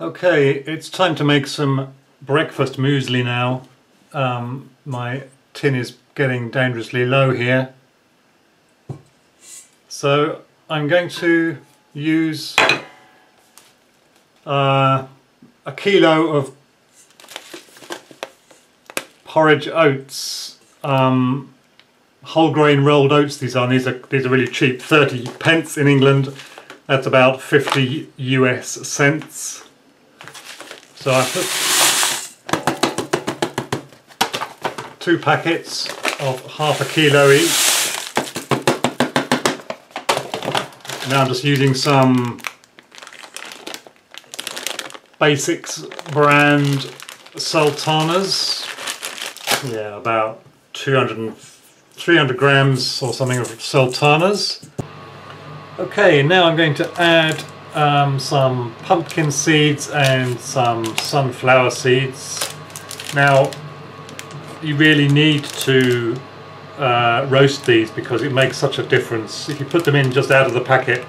Okay, it's time to make some breakfast muesli now. My tin is getting dangerously low here. So I'm going to use a kilo of porridge oats, whole grain rolled oats. These are really cheap, 30 pence in England. That's about 50 US cents. So I put 2 packets of half a kilo each. Now I'm just using some Basics brand sultanas. Yeah, about 300 grams or something of sultanas. Okay, now I'm going to add some pumpkin seeds and some sunflower seeds. Now you really need to roast these because it makes such a difference. If you put them in just out of the packet,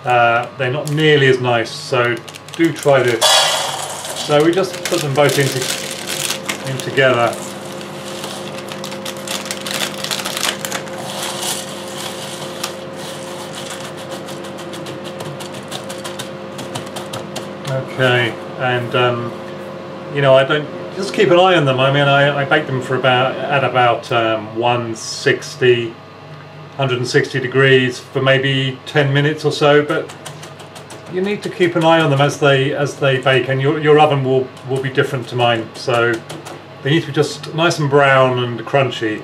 they're not nearly as nice, so do try this. So we just put them both in together. Okay, and you know, I don't just keep an eye on them. I mean, I bake them for about 160 degrees for maybe 10 minutes or so. But you need to keep an eye on them as they bake, and your oven will be different to mine. So they need to be just nice and brown and crunchy.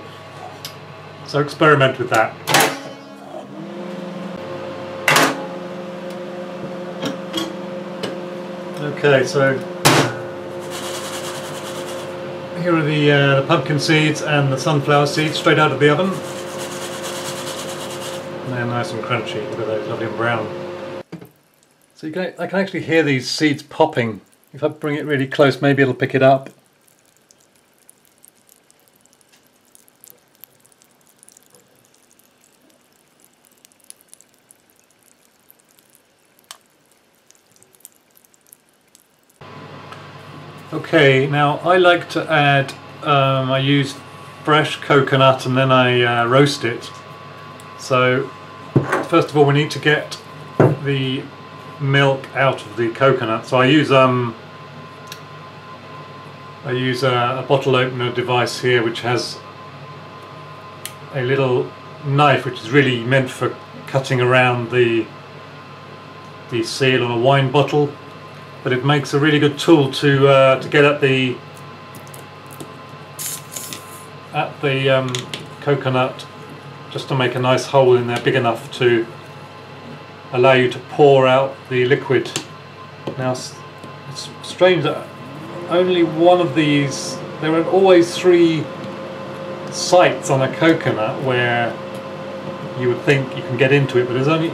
So experiment with that. Okay, so here are the pumpkin seeds and the sunflower seeds straight out of the oven. And they're nice and crunchy. Look at those, lovely and brown. So I can actually hear these seeds popping. If I bring it really close, maybe it'll pick it up. Okay, now I like to add, I use fresh coconut and then I roast it. So first of all we need to get the milk out of the coconut. So I use a bottle opener device here which has a little knife which is really meant for cutting around the seal on a wine bottle. But it makes a really good tool to get at the coconut, just to make a nice hole in there big enough to allow you to pour out the liquid. Now it's strange that only one of these, there are always 3 sites on a coconut where you would think you can get into it, but there's only,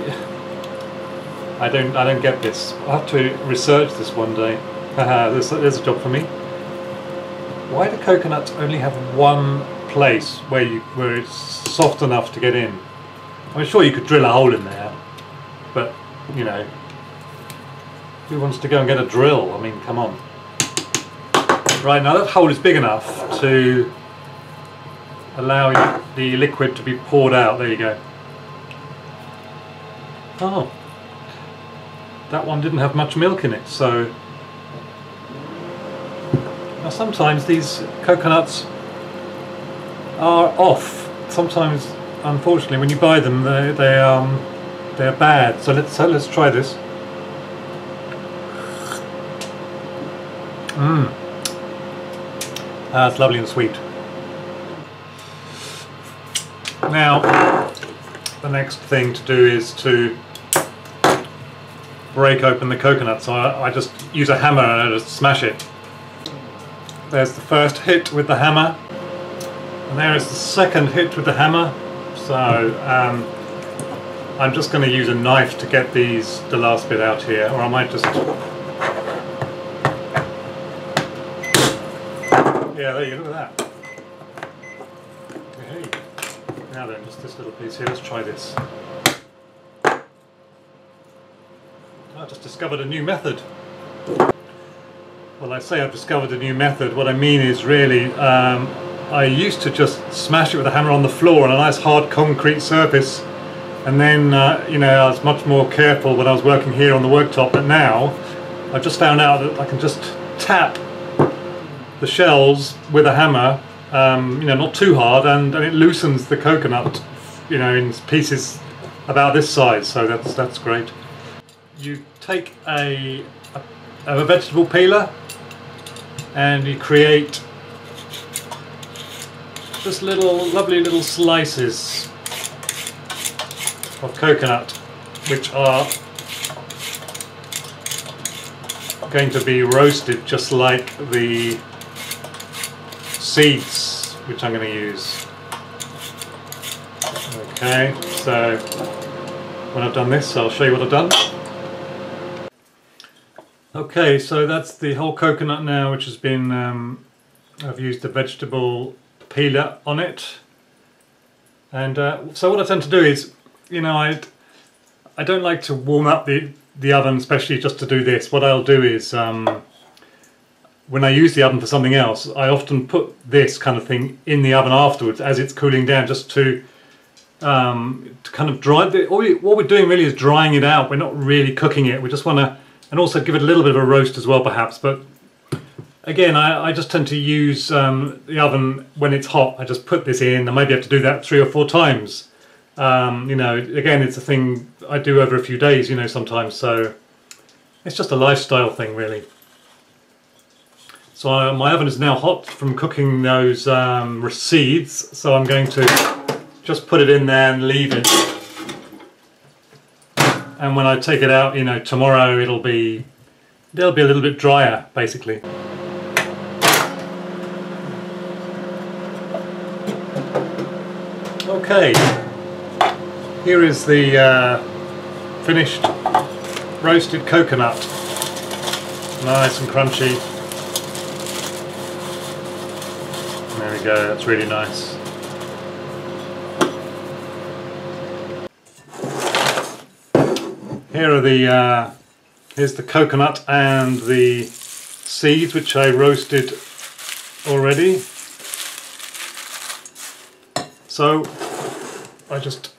I don't get this. I'll have to research this one day. Haha, there's a job for me. Why do coconuts only have one place where it's soft enough to get in? I'm sure you could drill a hole in there, but you know, who wants to go and get a drill? I mean, come on. Right, now that hole is big enough to allow the liquid to be poured out. There you go. Oh. That one didn't have much milk in it, so now sometimes these coconuts are off. Sometimes, unfortunately, when you buy them, they're bad. So let's try this. It's lovely and sweet. Now, the next thing to do is to break open the coconut, so I just use a hammer and I just smash it. There's the first hit with the hammer, and there is the second hit with the hammer. So I'm just going to use a knife to get the last bit out here, or I might just, yeah, there you go, look at that. Okay. Now then, just this little piece here, let's try this. I just discovered a new method. Well, I say I've discovered a new method. What I mean is really, I used to just smash it with a hammer on the floor on a nice hard concrete surface, and then you know, I was much more careful when I was working here on the worktop. But now I've just found out that I can just tap the shells with a hammer, you know, not too hard, and it loosens the coconut, you know, in pieces about this size. So that's great. You take a vegetable peeler and you create just lovely little slices of coconut, which are going to be roasted just like the seeds which I'm going to use. Okay, so when I've done this, I'll show you what I've done. Okay, so that's the whole coconut now, which has been, I've used the vegetable peeler on it. And so what I tend to do is, you know, I don't like to warm up the oven, especially just to do this. What I'll do is, when I use the oven for something else, I often put this kind of thing in the oven afterwards as it's cooling down, just to kind of dry it. What we're doing really is drying it out. We're not really cooking it. We just want to, and also give it a little bit of a roast as well, perhaps. But again, I just tend to use the oven when it's hot. I just put this in. I maybe have to do that 3 or 4 times. You know, again, it's a thing I do over a few days, you know, sometimes. So it's just a lifestyle thing, really. So my oven is now hot from cooking those seeds. So I'm going to just put it in there and leave it. And when I take it out, you know, tomorrow they'll be a little bit drier, basically. Okay, here is the finished roasted coconut. Nice and crunchy. There we go, that's really nice. Here are here's the coconut and the seeds, which I roasted already. So I just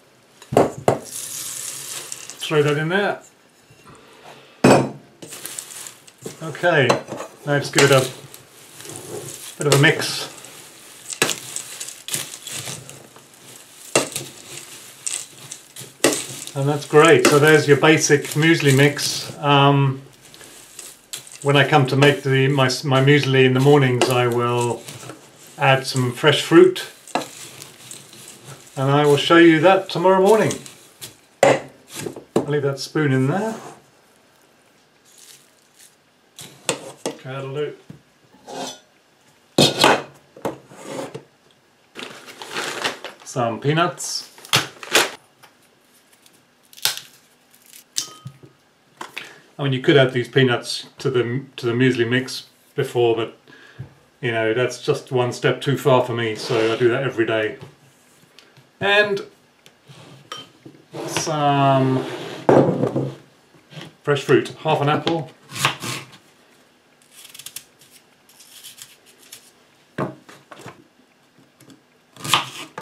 throw that in there. Okay, now just give it a bit of a mix. And that's great. So there's your basic muesli mix. When I come to make my muesli in the mornings, I will add some fresh fruit, and I will show you that tomorrow morning. I'll leave that spoon in there. Okay, that'll do. Some peanuts. I mean, you could add these peanuts to the muesli mix before, but you know, that's just one step too far for me, so I do that every day. And some fresh fruit, half an apple.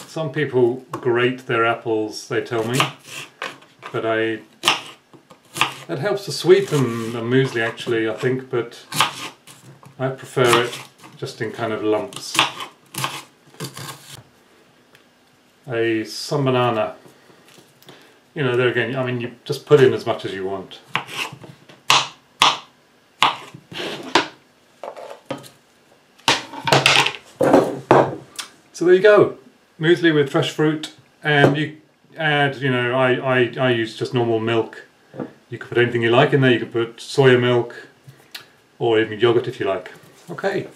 Some people grate their apples, they tell me, but it helps to sweeten the muesli actually, I think, but I prefer it just in kind of lumps. Some banana. You know, there again, I mean, you just put in as much as you want. So there you go, muesli with fresh fruit, and you add, you know, I use just normal milk. You could put anything you like in there. You could put soya milk or even yogurt if you like. Okay.